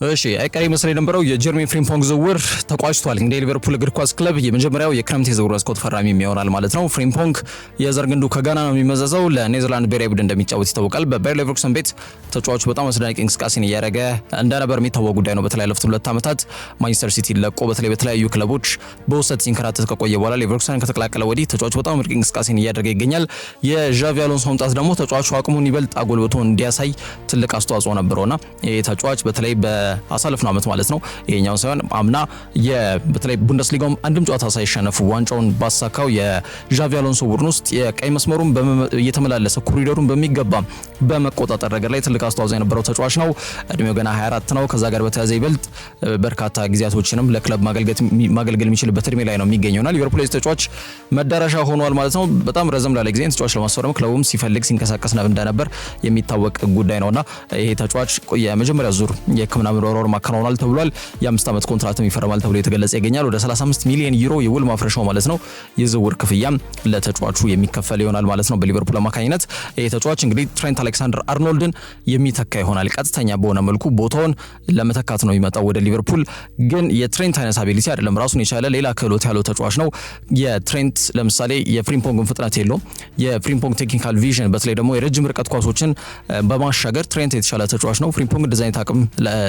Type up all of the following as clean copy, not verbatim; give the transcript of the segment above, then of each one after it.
እሺ አይቀሬ መስለ የነበረው የጀርሚ ፍሪምፖንግ ዝውውር ተቋጭቷል። እንግዲህ ሊቨርፑል እግር ኳስ ክለብ የመጀመሪያው የክረምት የዝውውር መስኮት ፈራሚ ይሆናል ማለት ነው። ፍሪምፖንግ የዘር ግንዱ ከጋና ነው የሚመዘዘው። ለኔዘርላንድ ብሔራዊ ቡድን እንደሚጫወት ይታወቃል። በባየር ሌቨርኩሰን ቤት ተጫዋቹ በጣም አስደናቂ እንቅስቃሴን እያደረገ እንደነበር የሚታወቅ ጉዳይ ነው። በተለይ ያለፉት 2 ዓመታት ማንቸስተር ሲቲ ለቆ በተለይ በተለያዩ ክለቦች በውሰት ሲንከራተት ከቆየ በኋላ ሌቨርኩሰን ከተቀላቀለ ወዲህ ተጫዋቹ በጣም ምርጥ እንቅስቃሴን እያደረገ ይገኛል። የዣቪ አሎንሶ መምጣት ደግሞ ተጫዋቹ አቅሙን ይበልጥ አጎልብቶ እንዲያሳይ ትልቅ አስተዋጽኦ ነበረውና ይሄ ተጫዋች በተለይ በአሳለፍነው ዓመት ማለት ነው ይሄኛው ሳይሆን አምና በተለይ ቡንደስሊጋውም አንድም ጨዋታ ሳይሸነፉ ዋንጫውን ባሳካው የዣቪ አሎንሶ ቡድን ውስጥ የቀይ መስመሩን እየተመላለሰ ኮሪዶሩን በሚገባ በመቆጣጠር ረገድ ላይ ትልቅ አስተዋጽኦ የነበረው ተጫዋች ነው። እድሜው ገና 24 ነው። ከዛ ጋር በተያያዘ ይበልጥ በርካታ ጊዜያቶችንም ለክለብ ማገልገል የሚችልበት እድሜ ላይ ነው የሚገኘውና ሊቨርፑል ተጫዋች መዳረሻ ሆኗል ማለት ነው። በጣም ረዘም ላለ ጊዜ ተጫዋች ለማስፈረም ክለቡም ሲፈልግ ሲንቀሳቀስ እንደነበር የሚታወቅ ጉዳይ ነውና ይሄ ተጫዋች የመጀመሪያ ዙር የሕክምና ምርመራውን ማከናወናል ተብሏል። የ5 ዓመት ኮንትራትም ይፈርማል ተብሎ የተገለጸ ይገኛል። ወደ 35 ሚሊዮን ዩሮ የውል ማፍረሻው ማለት ነው የዝውውር ክፍያም ለተጫዋቹ የሚከፈል ይሆናል ማለት ነው በሊቨርፑል አማካኝነት። ይሄ ተጫዋች እንግዲህ ትሬንት አሌክሳንደር አርኖልድን የሚተካ ይሆናል። ቀጥተኛ በሆነ መልኩ ቦታውን ለመተካት ነው የሚመጣው ወደ ሊቨርፑል። ግን የትሬንት አይነት አቢሊቲ አይደለም፣ ራሱን የቻለ ሌላ ክህሎት ያለው ተጫዋች ነው። የትሬንት ለምሳሌ የፍሪምፖንግን ፍጥነት የለውም። የፍሪምፖንግ ቴክኒካል ቪዥን በተለይ ደግሞ የረጅም ርቀት ኳሶችን በማሻገር ትሬንት የተሻለ ተጫዋች ነው። ፍሪምፖንግ እንደዚህ አይነት አቅም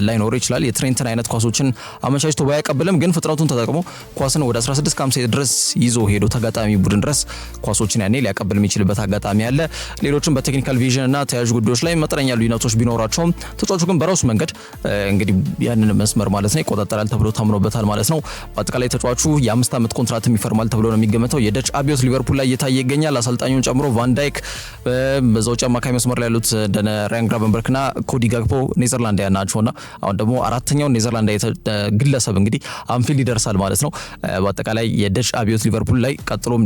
ላይኖር ይችላል። የትሬንትን አይነት ኳሶችን አመቻችቶ ባያቀብልም ግን ፍጥነቱን ተጠቅሞ ኳስን ወደ 16 ድረስ ይዞ ሄዶ ተጋጣሚ ቡድን ድረስ ኳሶችን ያኔ ሊያቀብል የሚችልበት አጋጣሚ አለ። ሌሎችም በቴክኒካል ቪዥን እና ተያያዥ ጉዳዮች ላይ መጠነኛ ልዩነቶች ቢኖራቸውም ተጫዋቹ ግን በራሱ መንገድ እንግዲህ ያንን መስመር ማለት ነው ይቆጣጠራል ተብሎ ታምኖበታል ማለት ነው። በአጠቃላይ ተጫዋቹ የ5 ዓመት ኮንትራትም ይፈርማል ተብሎ ነው የሚገመተው። የደች አብዮት ሊቨርፑል ላይ እየታየ ይገኛል። አሰልጣኙን ጨምሮ ቫን ዳይክ በዛው አማካይ መስመር ላይ ያሉት እንደነ ራያን ግራቨንበርክና ኮዲ ጋክፖ ኔዘርላንዳውያን ናቸውና አሁን ደግሞ አራተኛው ኔዘርላንድ ግለሰብ እንግዲህ አንፊልድ ይደርሳል ማለት ነው። በአጠቃላይ የደች አብዮት ሊቨርፑል ላይ ቀጥሎም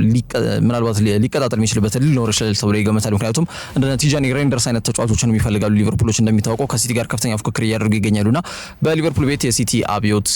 ምናልባት ሊቀጣጠል የሚችልበት ሊኖር ይችላል ተብሎ ይገመታል። ምክንያቱም እንደነ ቲጃኒ ሬንደርስ አይነት ተጫዋቾችን ይፈልጋሉ ሊቨርፑሎች። እንደሚታወቀው ከሲቲ ጋር ከፍተኛ ፉክክር እያደረጉ ይገኛሉና በሊቨርፑል ቤት የሲቲ አብዮት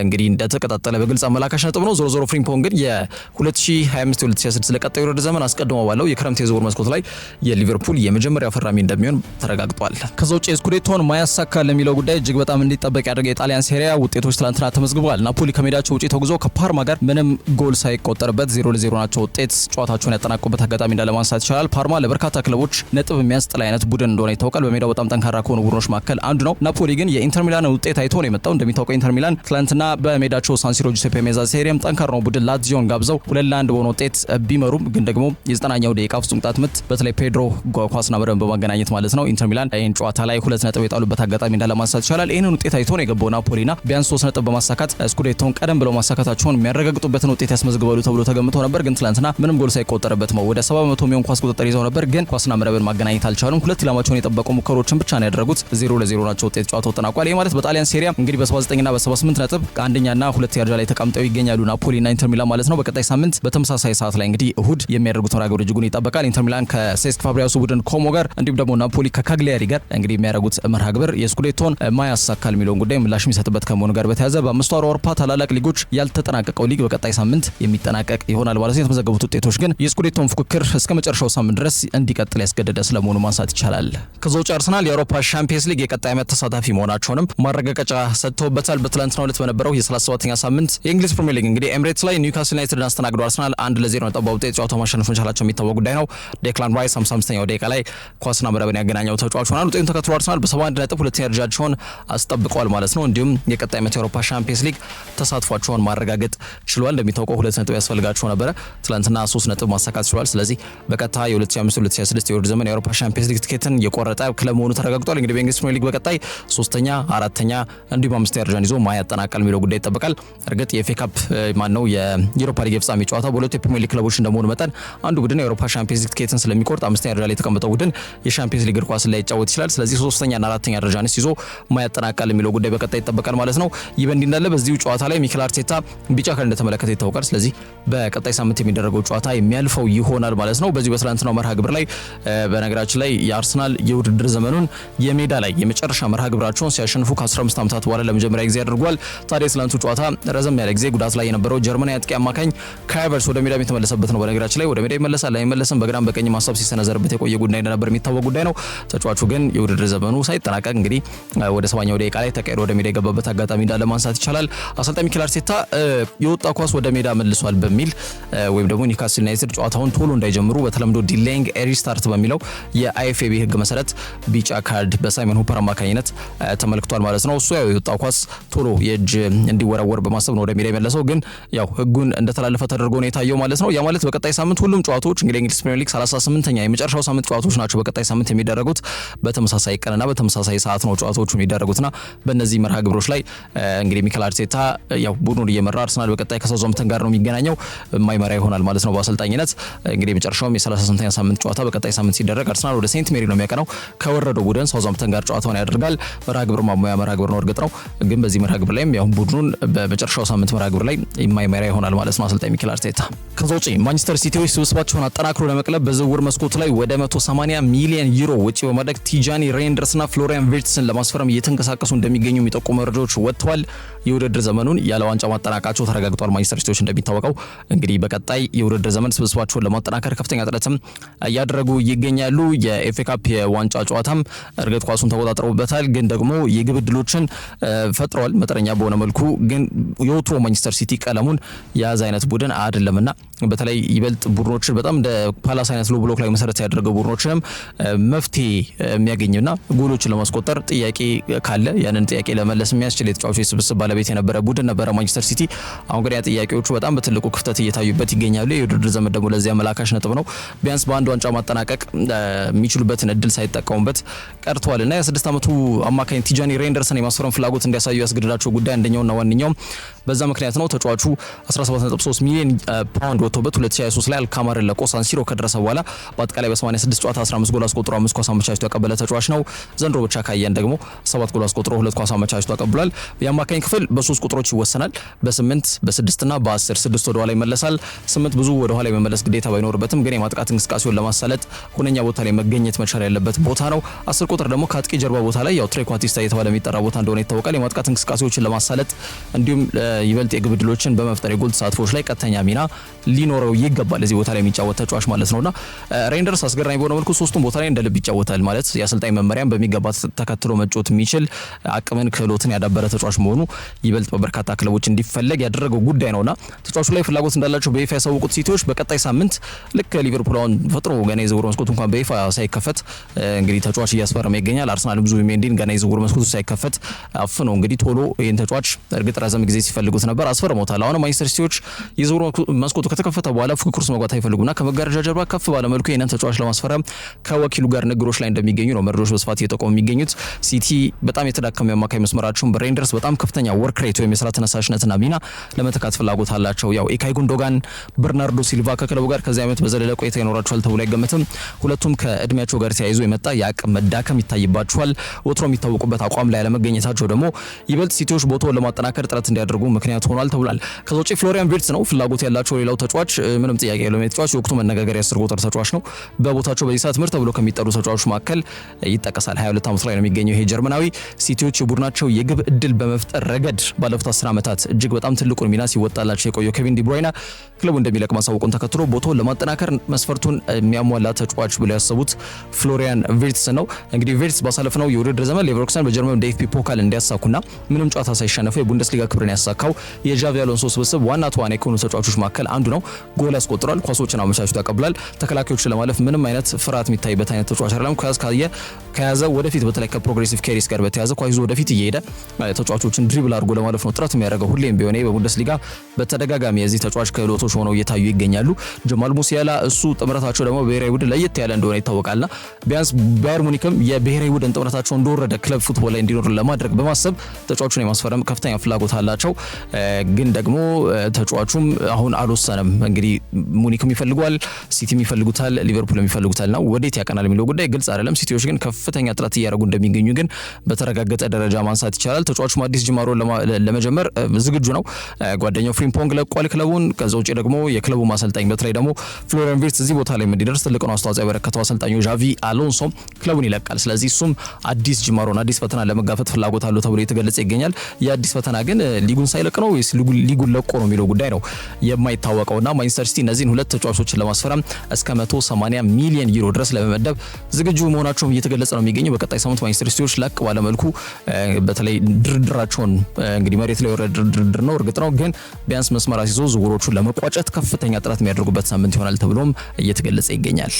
እንግዲህ እንደተቀጣጠለ በግልጽ አመላካሽ ነጥብ ነው። ዞሮ ፍሪምፖንግ ግን የ2025-2026 ለቀጣዩ ውድድር ዘመን አስቀድሞ ባለው የክረምት የዝውውር መስኮት ላይ የሊቨርፑል የመጀመሪያ ፈራሚ እንደሚሆን ተረጋግጧል። ከዛ ውጪ ስኩዴቶን ማያሳካ ለሚለው ጉዳይ እጅግ በጣም እንዲጠበቅ ያደረገ የጣሊያን ሴሪያ ውጤቶች ትላንትና ተመዝግበዋል። ናፖሊ ከሜዳቸው ውጪ ተጉዞ ከፓርማ ጋር ምንም ጎል ሳይቆጠርበት 0-0 ናቸው ውጤት ጨዋታቸውን ያጠናቀቁበት አጋጣሚ እንዳለ ማንሳት ይቻላል። ፓርማ ለበርካታ ክለቦች ነጥብ የሚያስጥል አይነት ቡድን እንደሆነ ይታወቃል። በሜዳው በጣም ጠንካራ ከሆኑ ቡድኖች መካከል አንዱ ነው። ናፖሊ ግን የኢንተር ሚላን ውጤት አይቶ ነው የመጣው። እንደሚታወቀው ኢንተር ሚላን ትላንትና በሜዳቸው ሳንሲሮ ጁሴፔ ሜአዛ ስታዲየም ጠንካራ ነው ቡድን ላዚዮን ጋብዘው 2-1 በሆነ ውጤት ቢመሩም ግን ደግሞ የ90ኛው ደቂቃ ፍጹም ቅጣት ምት በተለይ ፔድሮ ኳስና መረብን በማገናኘት ማለት ነው ኢንተር ሚላን ይህን ጨዋታ ላይ 2 ነጥብ የጣሉበት አጋጣሚ እንዳለ ማንሳት ይቻላል። ይህንን ውጤት አይቶ ነው የገባው ናፖሊና ቢያንስ 3 ነጥብ በማሳካት ስኩዴቶን ቀደም ብለው ማሳካታቸውን የሚያረጋግጡበትን ውጤት ያስመዝግባሉ ተብሎ ተገምቶ ነበር። ግን ትላንትና ምንም ጎል ሳይቆጠርበት ነው ወደ 70% የሚሆን ኳስ ቁጥጥር ይዘው ነበር፣ ግን ኳስና መረብን ማገናኘት አልቻሉም። 2 ኢላማቸውን የጠበቁ ሙከሮችን ብቻ ነው ያደረጉት። 0-0 ናቸው ውጤት ጨዋታው ተጠናቋል። ይሄ ማለት በጣሊያን ሴሪያ እንግዲህ በ79 እና በ78 ነጥብ አንደኛና 2 ደረጃ ላይ ተቀምጠው ይገኛሉ ናፖሊና ኢንተር ሚላን ማለት ነው። በቀጣይ ሳምንት በተመሳሳይ ሰዓት ላይ እንግዲህ እሁድ የሚያደርጉት መርሃ ግብር እጅጉን ይጠበቃል። ኢንተር ሚላን ከሴስክ ፋብሪያሱ ቡድን ኮሞ ጋር እንዲሁም ደግሞ ናፖሊ ከካግሊያሪ ጋር እንግዲህ የሚያደርጉት መርሃ ግብር የስኩዴቶን ማያሳካል የሚለውን ጉዳይ ምላሽ የሚሰጥበት ከመሆኑ ጋር በተያያዘ በአምስቱ አውሮፓ ታላላቅ ሊጎች ያልተጠናቀቀው ሊግ በቀጣይ ሳምንት የሚጠናቀቅ ይሆናል ማለት ነው። የተመዘገቡት ውጤቶች ግን የስኩዴቶን ፉክክር እስከ መጨረሻው ሳምንት ድረስ እንዲቀጥል ያስገደደ ስለመሆኑ ማንሳት ይቻላል። ከዛው አርሰናል የአውሮፓ ሻምፒየንስ ሊግ የቀጣይ ዓመት ተሳታፊ መሆናቸውንም ማረጋገጫ ሰጥተውበታል። በትላንትናው ዕለት በነበረው የ37ኛ ሳምንት የእንግሊዝ ፕሪሚየር ሊግ እንግዲህ ኤምሬትስ ላይ ኒውካስል ዩናይትድን አስተናግዶ አርሰናል 1-0 ነጥብ ውጤት ጨዋታው ማሸነፍ መቻላቸው የሚታወቅ ጉዳይ ነው። ዴክላን ራይስ 55ኛው ደቂቃ ላይ ኳስና መረብን ያገናኘው ተጫዋች ሆኗል። ውጤቱን ተከትሎ አርሰናል በ71 ነጥብ ሁለተኛ ደረጃቸውን አስጠብቀዋል ማለት ነው። እንዲሁም የቀጣይ ዓመት የአውሮፓ ሻምፒየንስ ሊግ ተሳትፏቸውን ማረጋገጥ ችሏል። እንደሚታወቀው 2 ነጥብ ያስፈልጋቸው ነበረ። ትላንትና 3 ነጥብ ማሳካት ችሏል። ስለዚህ በቀጣይ የ2025-2026 የውድድር ዘመን የአውሮፓ ሻምፒየንስ ሊግ ትኬትን የቆረጠ ክለብ መሆኑ ተረጋግጧል። እንግዲህ በእንግሊዝ ፕሪሚየር ሊግ በቀጣይ 3ኛ፣ 4ኛ እንዲሁም 5ኛ ደረጃን ይዞ ያጠናቃል የሚለው ጉዳይ ይጠበቃል። እርግጥ የኤፍኤ ካፕ ማነው የዩሮፓ ሊግ የፍጻሜ ጨዋታ በሁለቱ የፕሪሚየር ሊግ ክለቦች እንደመሆኑ መጠን አንዱ ቡድን የአውሮፓ ሻምፒየንስ ሊግ ትኬትን ስለሚቆርጥ 5ኛ ደረጃ ላይ የተቀመጠው ቡድን የሻምፒየንስ ሊግ እግር ኳስ ላይ ይጫወት ይችላል። ስለዚህ 3ኛና 4ኛ ደረጃንስ ይዞ ያጠናቃል የሚለው ጉዳይ በቀጣይ ይጠበቃል ማለት ነው። ይህ በእንዲህ እንዳለ በዚሁ ጨዋታ ላይ ሚኬል አርቴታ ቢጫ ካርድ እንደተመለከተ ይታወቃል። ስለዚህ በቀጣይ ሳምንት የሚደረገው ጨዋታ የሚያልፈው ይሆናል ማለት ነው። በዚህ በትላንትናው መርሃ ግብር ላይ በነገራችን ላይ የአርሰናል የውድድር ዘመኑን የሜዳ ላይ የመጨረሻ መርሃ ግብራቸውን ሲያሸንፉ ከ15 ዓመታት በኋላ ለመጀመሪያ ጊዜ ያደርጓል። ታዲያ የትላንቱ ጨዋታ ረዘም ያለ ጊዜ ጉዳት ላይ የነበረው ጀርመናዊ አጥቂ አማካኝ ካይ ሃቨርትዝ ወደ ሜዳ የተመለሰበት ነው። በነገራችን ላይ ወደ ሜዳ ይመለሳል አይመለስም በግራም በቀኝ ማሳብ ሲሰነዘርበት የቆየ ጉዳይ እንደነበር የሚታወቅ ጉዳይ ነው። ተጫዋቹ ግን የውድድር ዘመኑ ሳይጠናቀቅ እንግዲህ ወደ በ70ኛው ደቂቃ ላይ ተቀይሮ ወደ ሜዳ የገባበት አጋጣሚ እንዳለ ማንሳት ይቻላል። አሰልጣኝ ሚኬል አርቴታ የወጣ ኳስ ወደ ሜዳ መልሷል በሚል ወይም ደግሞ ኒውካስል ዩናይትድ ጨዋታውን ቶሎ እንዳይጀምሩ በተለምዶ ዲሌይንግ ሪስታርት በሚለው የአይኤፍኤቢ ህግ መሰረት ቢጫ ካርድ በሳይመን ሁፐር አማካኝነት ተመልክቷል ማለት ነው። እሱ ያው የወጣ ኳስ ቶሎ የእጅ እንዲወረወር በማሰብ ነው ወደ ሜዳ የመለሰው፣ ግን ያው ህጉን እንደተላለፈ ተደርጎ ነው የታየው ማለት ነው። ያ ማለት በቀጣይ ሳምንት ሁሉም ጨዋታዎች እንግዲህ እንግሊዝ ፕሪሚየር ሊግ 38ኛ የመጨረሻው ሳምንት ጨዋታዎች ናቸው በቀጣይ ሳምንት የሚደረጉት። በተመሳሳይ ቀንና በተመሳሳይ ሰዓት ነው ጨዋታዎቹ የሚደረጉትና በእነዚህ መርሃ ግብሮች ላይ እንግዲህ ሚኬል አርቴታ ያው ቡድኑን እየመራ አርሰናል በቀጣይ ከሳውዛምፕተን ጋር ነው የሚገናኘው፣ የማይመራ ይሆናል ማለት ነው በአሰልጣኝነት። እንግዲህ የመጨረሻውም የ38ኛ ሳምንት ጨዋታ በቀጣይ ሳምንት ሲደረግ አርሰናል ወደ ሴንት ሜሪ ነው የሚያቀናው። ከወረደው ቡድን ሳውዛምፕተን ጋር ጨዋታውን ያደርጋል። መርሃ ግብር ማሞያ መርሃ ግብር ነው እርግጥ ነው፣ ግን በዚህ መርሃ ግብር ላይም ያው ቡድኑን በመጨረሻው ሳምንት መርሃ ግብር ላይ የማይመራ ይሆናል ማለት ነው አሰልጣኝ ሚኬል አርቴታ። ከዛ ውጪ ማንቸስተር ሲቲዎች ስብስባቸውን አጠናክሮ ለመቅለብ በዝውውር መስኮቱ ላይ ወደ 180 ሚሊዮን ዩሮ ወጪ በማድረግ ቲጃኒ ሬንደርስና ፍሎሪያን ቪርትስን ለማስፈረም እየተንቀሳቀሱ እንደሚገኙ የሚጠቁሙ መረጃዎች ወጥተዋል። የውድድር ዘመኑን ያለ ዋንጫ ማጠናቀቃቸው ተረጋግጧል። ማንቸስተር ሲቲዎች እንደሚታወቀው እንግዲህ በቀጣይ የውድድር ዘመን ስብስባቸውን ለማጠናከር ከፍተኛ ጥረትም እያደረጉ ይገኛሉ። የኤፍኤ ካፕ የዋንጫ ጨዋታም እርግጥ ኳሱን ተቆጣጥረውበታል፣ ግን ደግሞ የግብ ዕድሎችን ፈጥረዋል መጠነኛ በሆነ መልኩ። ግን የወትሮ ማንቸስተር ሲቲ ቀለሙን የያዘ አይነት ቡድን አይደለምና በተለይ ይበልጥ ቡድኖችን በጣም እንደ ፓላስ አይነት ሎ ብሎክ ላይ መሰረት ያደረገው ቡድኖችንም መፍትሄ የሚያገኝና ጎሎችን ለማስቆጠር ጥያቄ ካለ ያንን ጥያቄ ለመለስ የሚያስችል የተጫዋቾች ስብስብ ባለቤት የነበረ ቡድን ነበረ ማንቸስተር ሲቲ። አሁን ግን ያ ጥያቄዎቹ በጣም በትልቁ ክፍተት እየታዩበት ይገኛሉ። የውድድር ዘመን ደግሞ ለዚያ መላካሽ ነጥብ ነው። ቢያንስ በአንድ ዋንጫ ማጠናቀቅ የሚችሉበትን እድል ሳይጠቀሙበት ቀርተዋልና የ6 ዓመቱ አማካኝ ቲጃኒ ሬንደርስን የማስፈረም ፍላጎት እንዲያሳዩ ያስገድዳቸው ጉዳይ አንደኛውና ዋነኛው በዛ ምክንያት ነው። ተጫዋቹ 17.3 ሚሊዮን ፓውንድ ወጥቶበት 2023 ላይ አልካማርን ለቆ ሳንሲሮ ከደረሰ በኋላ በአጠቃላይ በ86 ጨዋታ 15 ጎል አስቆጥሮ 5 ኳስ አመቻችቶ ያቀበለ ተጫዋች ነው። ዘንድሮ ብቻ ካየን ደግሞ 7 ጎል አስቆጥሮ 2 ኳስ አመቻችቶ ያቀብሏል። የአማካኝ ክፍል በ3 ቁጥሮች ይወሰናል። በ8 በ6 እና በ10 6 ወደ ኋላ ይመለሳል። 8 ብዙ ወደ ኋላ የመመለስ ግዴታ ባይኖርበትም ግን የማጥቃት እንቅስቃሴውን ለማሳለጥ ሁነኛ ቦታ ላይ መገኘት መቻል ያለበት ቦታ ነው። 10 ቁጥር ደግሞ ከአጥቂ ጀርባ ቦታ ላይ ያው ትሬኳቲስታ የተባለ የሚጠራ ቦታ እንደሆነ ይታወቃል። የማጥቃት እንቅስቃሴዎችን ለማሳለጥ እንዲሁም ይበልጥ የግብ ዕድሎችን በመፍጠር የጎል ተሳትፎች ላይ ቀጥተኛ ሚና ሊኖረው ይገባል እዚህ ቦታ ላይ የሚጫወት ተጫዋች ማለት ነውና ሬንደርስ አስገራሚ በሆነ መልኩ ሶስቱም ቦታ ላይ እንደ ልብ ይጫወታል ማለት የአሰልጣኝ መመሪያን በሚገባ ተከትሎ መጫወት የሚችል አቅምን ክህሎትን ያዳበረ ተጫዋች መሆኑ ይበልጥ በበርካታ ክለቦች እንዲፈለግ ያደረገው ጉዳይ ነውና ተጫዋቹ ላይ ፍላጎት እንዳላቸው በይፋ ያሳወቁት ሲቲዎች በቀጣይ ሳምንት ልክ ሊቨርፑልን ፈጥሮ ገና የዝውውር መስኮቱ እንኳን በይፋ ሳይከፈት እንግዲህ ተጫዋች እያስፈረመ ይገኛል። አርሰናል ብዙ ሜንዲን ገና የዝውውር መስኮቱ ሳይከፈት አፍነው እንግዲህ ቶሎ ይህን ተጫዋች እርግጥ ረዘም ጊዜ ሲፈልጉት ነበር አስፈርመውታል። አሁን ማንቸስተር ሲቲዎች የዝውውር መስኮቱ ከተከፈተ በኋላ ፉክክር ውስጥ መግባት አይፈልጉና ከመጋረጃ ጀርባ ከፍ ባለ መልኩ ይህንን ተጫዋች ለማስፈረም ከወኪሉ ጋር ንግሮች ላይ እንደሚገኙ ነው መረጃዎች በስፋት እየጠቆሙ የሚገኙት። ሲቲ በጣም የተዳከመ የአማካይ መስመራቸውን በሬንደርስ በጣም ከፍተኛ ወርክ ሬት ወይም የስራ ተነሳሽነትና ሚና ለመተካት ፍላጎት አላቸው። ያው ኢልካይ ጉንዶጋን፣ በርናርዶ ሲልቫ ከክለቡ ጋር ከዚህ ዓመት በዘለለ ቆይታ ይኖራቸዋል ተብሎ አይገመትም። ሁለቱም ከእድሜያቸው ጋር ተያይዞ የመጣ የአቅም መዳከም ይታይባቸዋል። ወትሮ የሚታወቁበት አቋም ላይ አለመገኘታቸው ደግሞ ይበልጥ ሲቲዎች ቦታውን ለማጠናከር ጥረት እንዲያደርጉ ምክንያት ሆኗል ተብሏል። ከዛ ውጪ ፍሎሪያን ቪርትስ ነው ፍላጎት ያላቸው ሌላው ተጫዋች ምንም ጥያቄ የለውም። የተጫዋች የወቅቱ መነጋገሪያ 10 ቁጥር ተጫዋች ነው። በቦታቸው በዚህ ሰዓት ምርጥ ተብሎ ከሚጠሩ ተጫዋቾች መካከል ይጠቀሳል። 22 ዓመት ላይ ነው የሚገኘው ይሄ ጀርመናዊ። ሲቲዎች የቡድናቸው የግብ እድል በመፍጠር ረገድ ባለፉት 10 ዓመታት እጅግ በጣም ትልቁን ሚና ሲወጣላቸው የቆየው ኬቪን ዲ ብሩይነ ክለቡ እንደሚለቅ ማሳወቁን ተከትሎ ቦታውን ለማጠናከር መስፈርቱን የሚያሟላ ተጫዋች ብለው ያሰቡት ፍሎሪያን ቪርትስ ነው። እንግዲህ ቪርትስ ባሳለፍነው የውድድር ዘመን ሌቨርኩሰን በጀርመን ዲኤፍቢ ፖካል እንዲያሳኩና ምንም ጨዋታ ሳይሸነፉ የቡንደስሊጋ ክብርን ያሳካው የዣቪ አሎንሶ ስብስብ ዋና ተዋናይ ከሆኑ ተጫዋቾች መካከል አንዱ ነው። ጎል ያስቆጥራል፣ ኳሶችን አመቻችቶ ያቀብላል። ተከላካዮችን ለማለፍ ምንም አይነት ፍርሃት የሚታይበት አይነት ተጫዋች አይደለም። ከያዘ ወደፊት በተለይ ከፕሮግሬሲቭ ኬሪስ ጋር በተያዘ ኳስ ይዞ ወደፊት እየሄደ ተጫዋቾችን ድሪብል አድርጎ ለማለፍ ነው ጥረት የሚያደርገው። ሁሌም ቢሆን በቡንደስሊጋ በተደጋጋሚ የዚህ ተጫዋች ክህሎቶች ሆነው እየታዩ ይገኛሉ። ጀማል ሙሲያላ እሱ ጥምረታቸው ደግሞ ብሔራዊ ቡድን ለየት ያለ እንደሆነ ይታወቃልና ቢያንስ ባየር ሙኒክም የብሔራዊ ቡድን ጥምረታቸው እንደወረደ ክለብ ፉትቦል ላይ እንዲኖር ለማድረግ በማሰብ ተጫዋቹን የማስፈረም ከፍተኛ ፍላጎት አላቸው። ግን ደግሞ ተጫዋቹም አሁን አልወሰነም። እንግዲህ ሙኒክም ይፈልጓል፣ ሲቲም ይፈልጉታል፣ ሊቨርፑልም ይፈልጉታልና ወዴት ያቀናል የሚለው ጉዳይ ግልጽ አይደለም። ሲቲዎች ግን ከፍተኛ ጥረት እያደረጉ እንደሚገኙ ግን በተረጋገጠ ደረጃ ማንሳት ይቻላል። ተጫዋቹም አዲስ ጅማሮ ለመጀመር ዝግጁ ነው። ጓደኛው ፍሪምፖንግ ለቋል ክለቡን። ከዛ ውጪ ደግሞ የክለቡ ማሰልጣኝ በተለይ ደግሞ ፍሎሪያን ቪርትስ እዚህ ቦታ ላይ እንዲደርስ ትልቁን አስተዋጽኦ ያበረከተው አሰልጣኙ ዣቪ አሎንሶ ክለቡን ይለቃል። ስለዚህ እሱም አዲስ ጅማሮን አዲስ ፈተና ለመጋፈጥ ፍላጎት አለው ተብሎ የተገለጸ ይገኛል። የአዲስ ፈተና ግን ሊጉን ሳይለቅ ነው ወይስ ሊጉን ለቆ ነው የሚለው ጉዳይ ነው የማይታወቀውና ማንቸስተር ሲቲ እነዚህን ሁለት ተጫዋቾችን ለማስፈረም እስከ 180 ሚሊዮን ዩሮ ድረስ ለመመደብ ዝግጁ መሆናቸውም እየተገለጸ ነው የሚገኘው። በቀጣይ ሳምንት ማንቸስተር ሲቲዎች ለቅ ባለ መልኩ በተለይ ድርድራቸውን እንግዲህ መሬት ላይ ወረደ ድርድር ነው እርግጥ ነው፣ ግን ቢያንስ መስመር አስይዞ ዝውውሮቹን ለመቋጨት ከፍተኛ ጥረት የሚያደርጉበት ሳምንት ይሆናል ተብሎም እየተገለጸ ይገኛል።